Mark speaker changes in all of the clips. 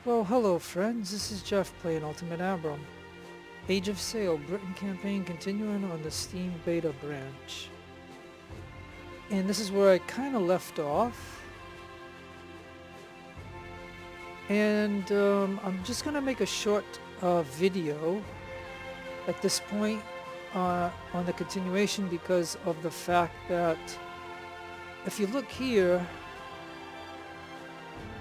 Speaker 1: Well, hello friends, this is Jeff playing Ultimate Admiral. Age of Sail, Britain campaign continuing on the Steam beta branch. And this is where I kind of left off. And I'm just going to make a short video at this point on the continuation because of the fact that if you look here,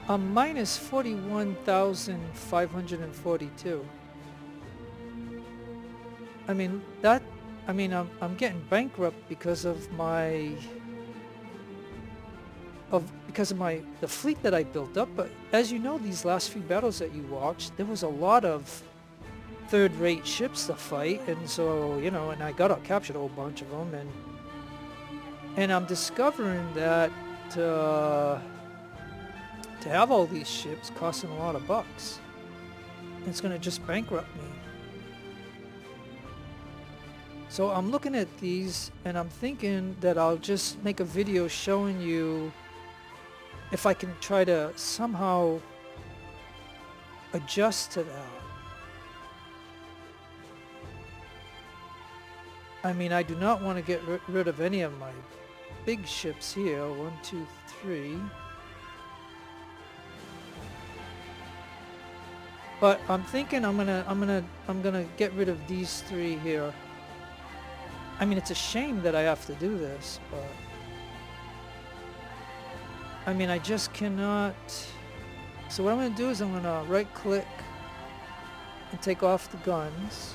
Speaker 1: I'm minus 41,542. I mean, I'm getting bankrupt because of the fleet that I built up. But as you know, these last few battles that you watched, there was a lot of third-rate ships to fight, and so, you know, and I captured a whole bunch of them, and I'm discovering that to have all these ships costing a lot of bucks. It's going to just bankrupt me. So I'm looking at these and I'm thinking that I'll just make a video showing you if I can try to somehow adjust to that. I mean, I do not want to get rid of any of my big ships here. 1, 2, 3. But I'm thinking I'm gonna get rid of these 3 here. I mean, it's a shame that I have to do this, but I mean, I just cannot. So what I'm gonna do is I'm gonna right click and take off the guns,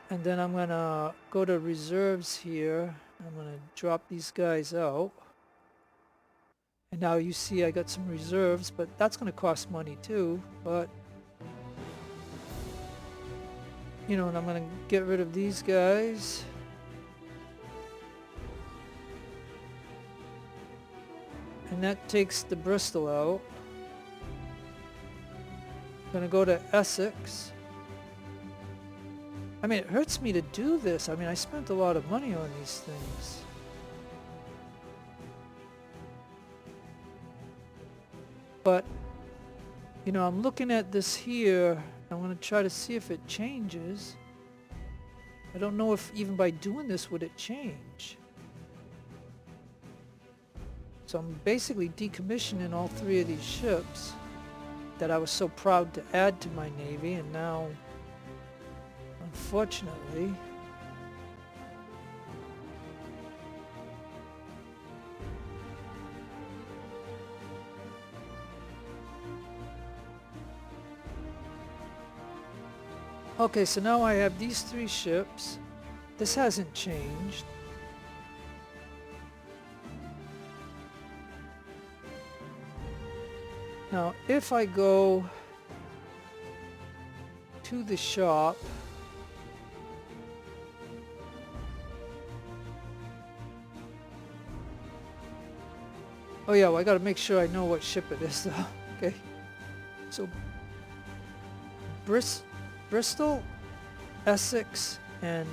Speaker 1: and then I'm gonna go to reserves here. I'm gonna drop these guys out. And now you see I got some reserves, but that's going to cost money too. But, you know, and I'm going to get rid of these guys. And that takes the Bristol out. I'm going to go to Essex. I mean, it hurts me to do this. I mean, I spent a lot of money on these things. But, you know, I'm looking at this here. I'm going to try to see if it changes. I don't know if even by doing this would it change. So I'm basically decommissioning all 3 of these ships that I was so proud to add to my navy, and now, unfortunately, okay, so now I have these 3 ships. This hasn't changed. Now, if I go to the shop, oh yeah, well, I gotta make sure I know what ship it is though. Okay, so Bristol, Essex, and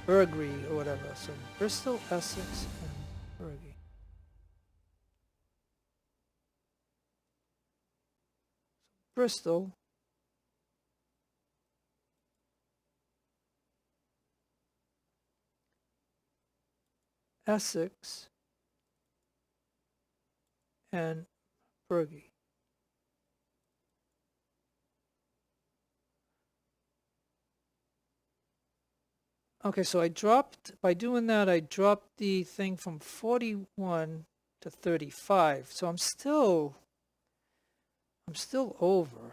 Speaker 1: Burgundy, or whatever. So Bristol, Essex, and Burgundy. Bristol, Essex, and Burgundy. Okay, so by doing that, I dropped the thing from 41 to 35. So I'm still over.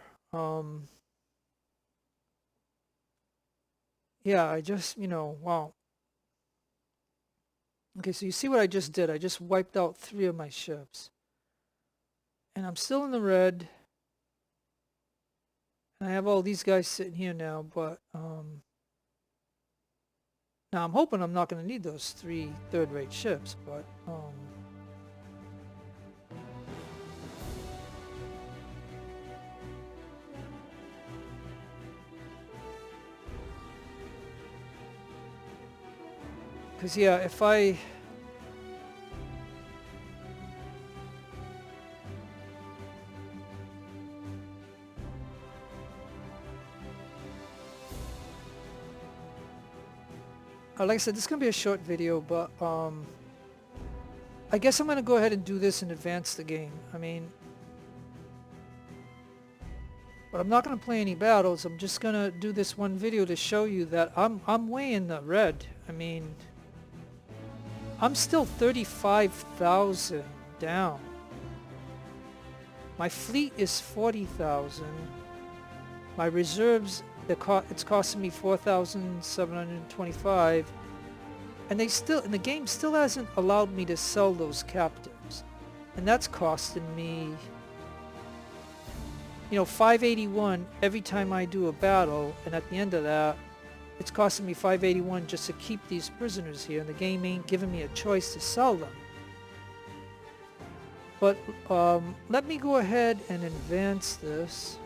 Speaker 1: Yeah, I just, you know, wow. Okay, so you see what I just did? I just wiped out 3 of my ships. And I'm still in the red. And I have all these guys sitting here now, but now I'm hoping I'm not going to need those 3 third-rate ships, but because yeah, like I said, this is gonna be a short video, but I guess I'm gonna go ahead and do this and advance the game. I mean, but I'm not gonna play any battles. I'm just gonna do this one video to show you that I'm way in the red. I mean, I'm still 35,000 down. My fleet is 40,000. My reserves, it's costing me 4,725, and the game still hasn't allowed me to sell those captives, and that's costing me, 581 every time I do a battle, and at the end of that, it's costing me 581 just to keep these prisoners here, and the game ain't giving me a choice to sell them. But let me go ahead and advance this.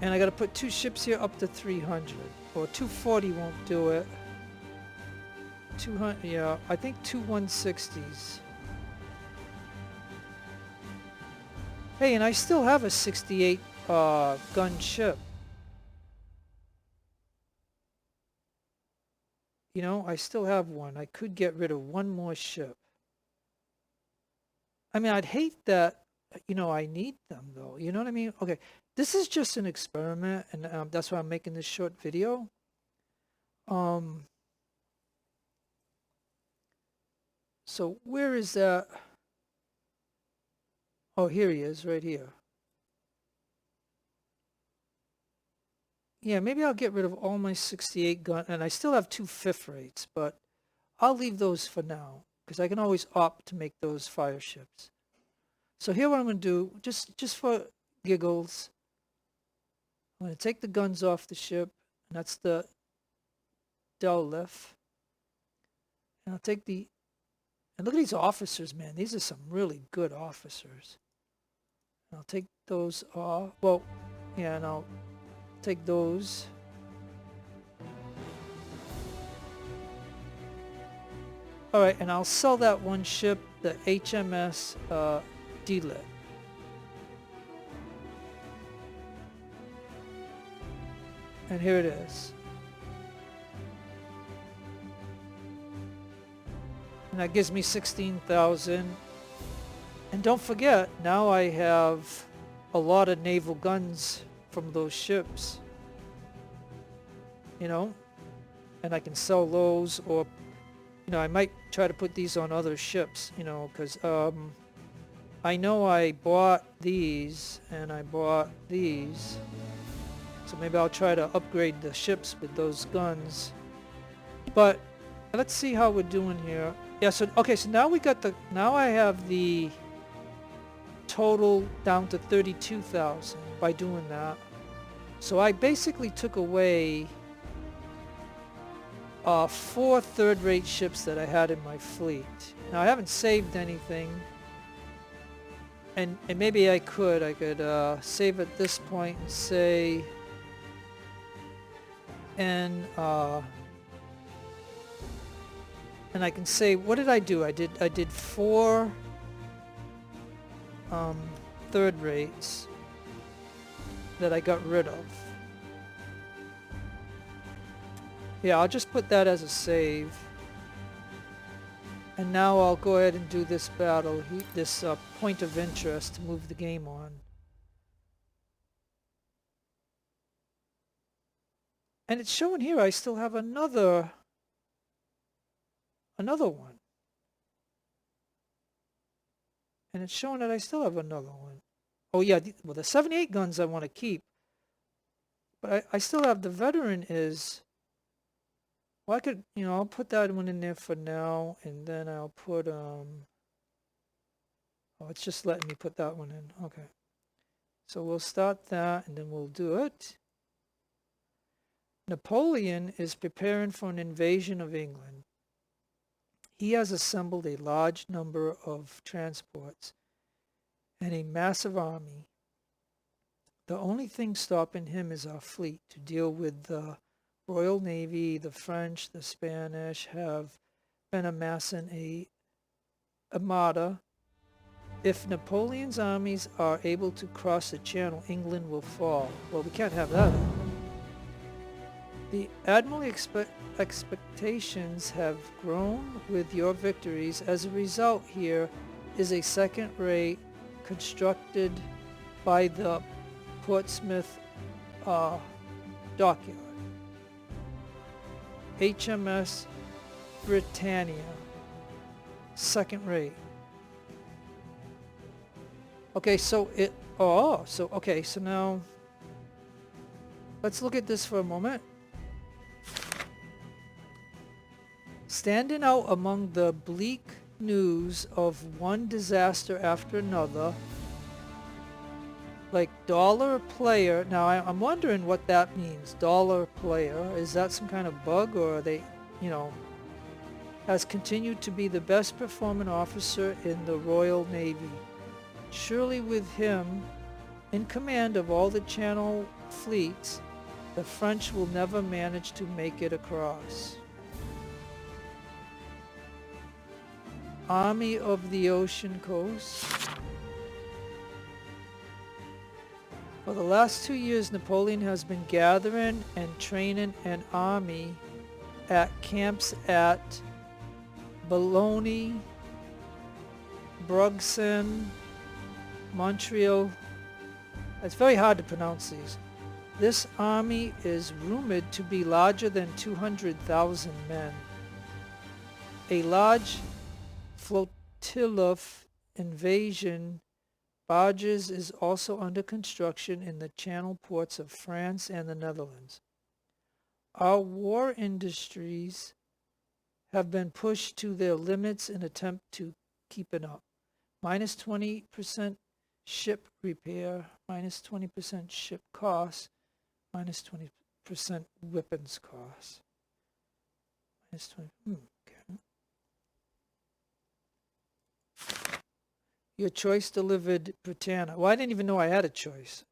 Speaker 1: And I gotta put 2 ships here up to 300. Or 240 won't do it. 200, yeah, I think 2 160s. Hey, and I still have a 68 gun ship. I still have one. I could get rid of one more ship. I mean, I'd hate that, I need them though. You know what I mean? Okay, this is just an experiment, and that's why I'm making this short video. So where is that? Oh, here he is, right here. Yeah, maybe I'll get rid of all my 68 gun, and I still have 2 fifth rates, but I'll leave those for now, because I can always opt to make those fire ships. So here what I'm going to do, just for giggles, I'm going to take the guns off the ship, and that's the Delliff. And I'll take and look at these officers, man. These are some really good officers. And I'll take those off. Well, yeah, and I'll take those. Alright, and I'll sell that one ship, the HMS D-Lit. And here it is. And that gives me 16,000. And don't forget, now I have a lot of naval guns from those ships. And I can sell those, or I might try to put these on other ships, because I know I bought these and I bought these, so maybe I'll try to upgrade the ships with those guns. But let's see how we're doing here. Yeah, so okay, so now I have the total down to 32,000 by doing that. So I basically took away 4 third-rate ships that I had in my fleet. Now I haven't saved anything, and maybe I could save at this point and say, and I can say, what did I do? I did 4 third rates that I got rid of. Yeah, I'll just put that as a save. And now I'll go ahead and do this battle, this point of interest to move the game on. And it's showing here I still have another one. And it's showing that I still have another one. Oh yeah, well the 78 guns I want to keep. But I still have the veteran is... Well, I could, I'll put that one in there for now, and then I'll put, oh, it's just letting me put that one in. Okay. So we'll start that, and then we'll do it. Napoleon is preparing for an invasion of England. He has assembled a large number of transports and a massive army. The only thing stopping him is our fleet. To deal with the Royal Navy, the French, the Spanish have been amassing a armada. If Napoleon's armies are able to cross the channel, England will fall. Well, we can't have that. The Admiral expectations have grown with your victories. As a result, here is a second rate constructed by the Portsmouth dockyard. HMS Britannia. Second rate. Okay, so okay, so now let's look at this for a moment. Standing out among the bleak news of one disaster after another, like dollar player. Now I'm wondering what that means. Dollar player. Is that some kind of bug, or are they, has continued to be the best performing officer in the Royal Navy. Surely with him in command of all the Channel fleets, the French will never manage to make it across. Army of the Ocean Coast. For the last 2 years, Napoleon has been gathering and training an army at camps at Boulogne, Bruxelles, Montreal. It's very hard to pronounce these. This army is rumored to be larger than 200,000 men. A large flotilla of invasion barges is also under construction in the channel ports of France and the Netherlands. Our war industries have been pushed to their limits in attempt to keep it up. Minus 20% ship repair, minus 20% ship costs, minus 20% weapons costs. Minus 20, okay. Your choice delivered Britannia. Well, I didn't even know I had a choice.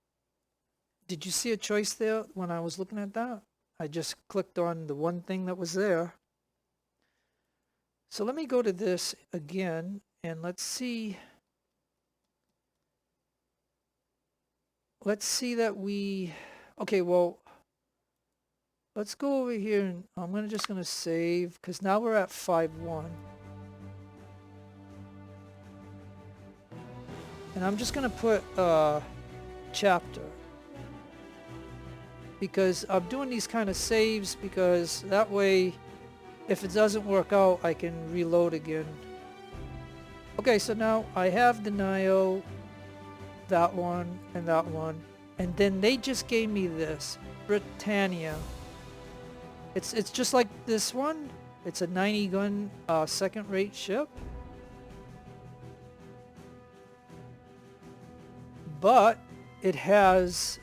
Speaker 1: Did you see a choice there when I was looking at that? I just clicked on the one thing that was there. So let me go to this again and let's see. Let's see that we, okay, well, let's go over here and I'm just going to save because now we're at 5-1. And I'm just going to put chapter because I'm doing these kind of saves because that way if it doesn't work out I can reload again. Okay, so now I have denial, that one, and then they just gave me this Britannia. It's just like this one. It's a 90 gun second rate ship. But it has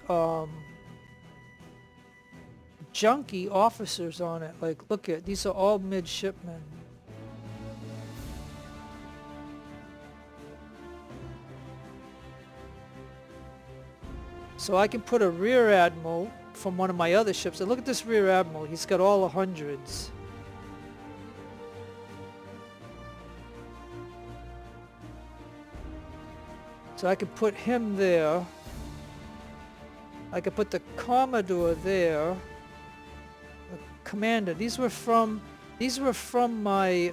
Speaker 1: junky officers on it. Like, look at these are all midshipmen. So I can put a rear admiral from one of my other ships. And look at this rear admiral. He's got all the hundreds. So I could put him there. I could put the Commodore there. The Commander. These were from my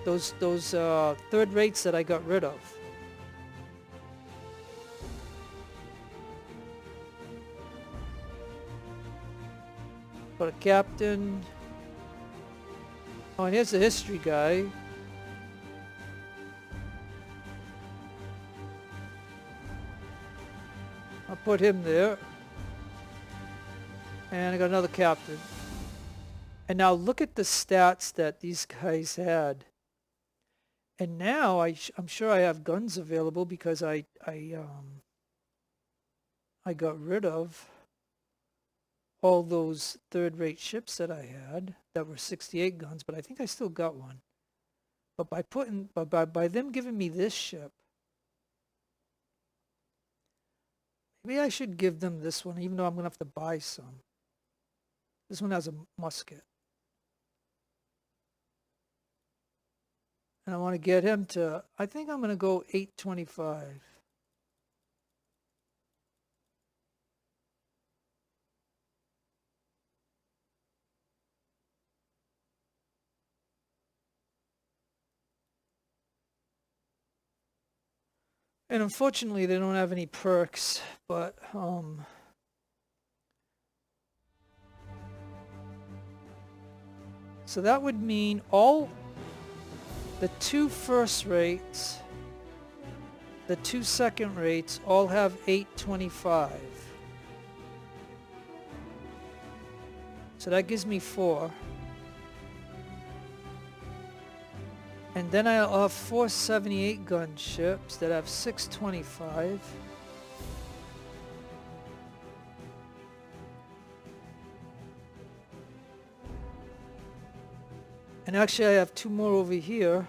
Speaker 1: those third rates that I got rid of. Put a captain. Oh, and here's the history guy. I'll put him there. And I got another captain. And now look at the stats that these guys had. And now I'm sure I have guns available because I got rid of all those third-rate ships that I had that were 68 guns, but I think I still got one. But by them giving me this ship, maybe I should give them this one, even though I'm going to have to buy some. This one has a musket. And I want to get him to, I think I'm going to go 825. And unfortunately, they don't have any perks, but so that would mean all the 2 first rates, the 2 second rates all have 825. So that gives me 4. And then I'll have 4 78 gun ships that have 625. And actually I have 2 more over here.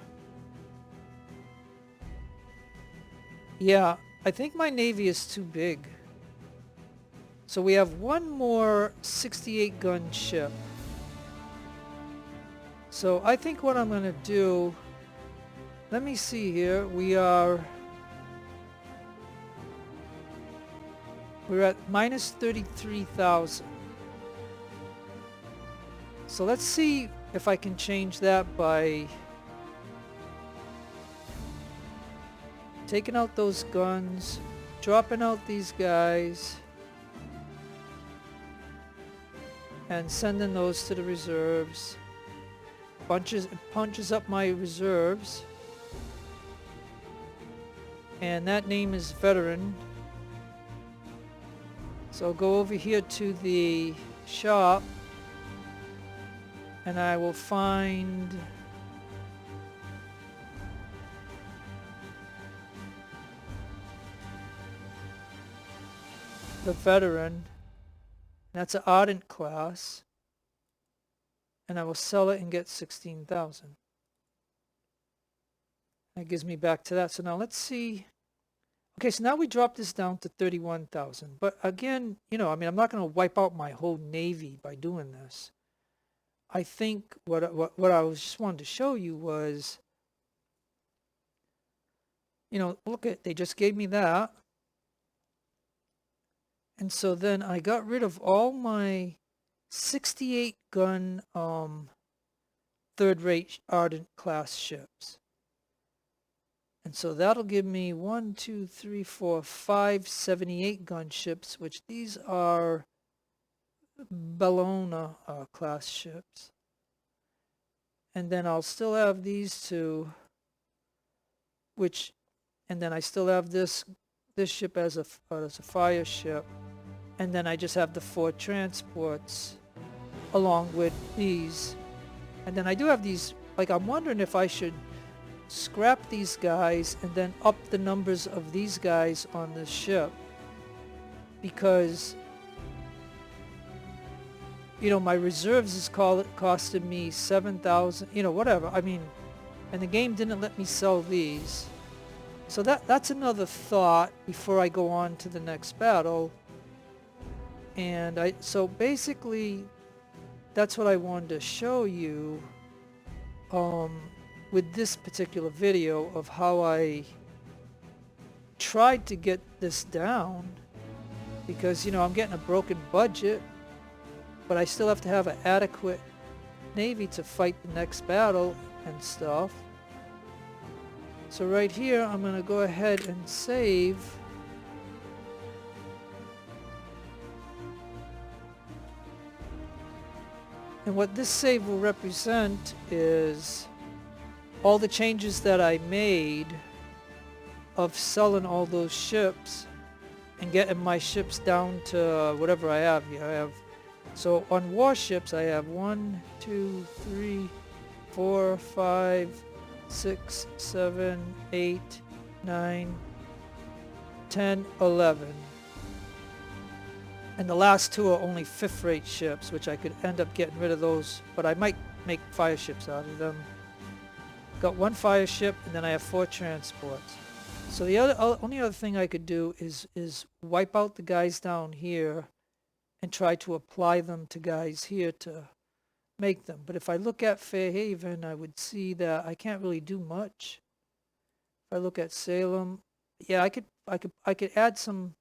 Speaker 1: Yeah, I think my Navy is too big. So we have 1 more 68 gun ship. So I think what I'm going to do, let me see here, we're at minus 33,000. So let's see if I can change that by taking out those guns, dropping out these guys, and sending those to the reserves. Punches up my reserves. And that name is Veteran. So I'll go over here to the shop and I will find the Veteran. That's an Ardent class. And I will sell it and get 16,000. That gives me back to that. So now let's see. Okay, so now we drop this down to 31,000. But again, you know, I mean, I'm not going to wipe out my whole Navy by doing this. I think what I was just wanted to show you was, you know, look at, they just gave me that. And so then I got rid of all my 68 gun third rate Ardent class ships. And so that'll give me 1, 2, 3, 4, 5 78 gun ships, which these are Bellona class ships. And then I'll still have these 2, which, and then I still have this ship as a fire ship. And then I just have the 4 transports along with these. And then I do have these, like, I'm wondering if I should scrap these guys and then up the numbers of these guys on this ship, because, you know, my reserves is costing me 7,000, you know, whatever. I mean, and the game didn't let me sell these. So that's another thought before I go on to the next battle. And so basically that's what I wanted to show you with this particular video of how I tried to get this down, because, you know, I'm getting a broken budget, but I still have to have an adequate Navy to fight the next battle and stuff. So right here I'm going to go ahead and save. And what this save will represent is all the changes that I made of selling all those ships and getting my ships down to whatever I have here. I have, so on warships I have 1, 2, 3, 4, 5, 6, 7, 8, 9, 10, 11. And the last 2 are only 5th rate ships, which I could end up getting rid of those, but I might make fire ships out of them. Got 1 fire ship, and then I have 4 transports. So the only other thing I could do is wipe out the guys down here and try to apply them to guys here to make them. But if I look at Fairhaven, I would see that I can't really do much. If I look at Salem, yeah, I could add some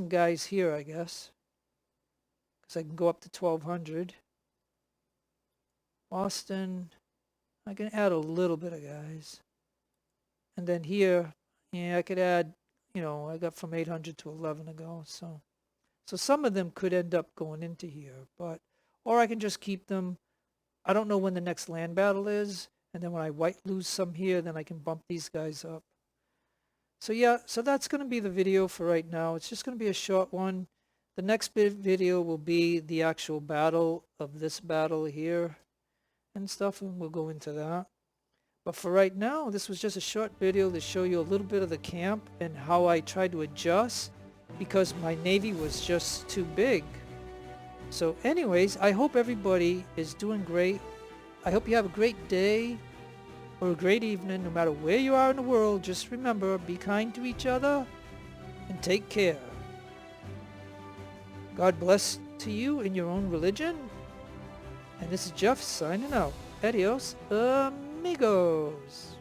Speaker 1: guys here, I guess, because I can go up to 1,200. Boston, I can add a little bit of guys. And then here, Yeah, I could add, you know, I got from 800 to 11 ago, so some of them could end up going into here, but or I can just keep them. I don't know when the next land battle is, and then when I white lose some here, then I can bump these guys up. So yeah, so that's going to be the video for right now. It's just going to be a short one. The next video will be the actual battle of this battle here and stuff, and we'll go into that. But for right now, this was just a short video to show you a little bit of the camp and how I tried to adjust because my Navy was just too big. So anyways, I hope everybody is doing great. I hope you have a great day or a great evening, no matter where you are in the world. Just remember, be kind to each other and take care. God bless to you in your own religion. And this is Jeff signing out. Adios, amigos.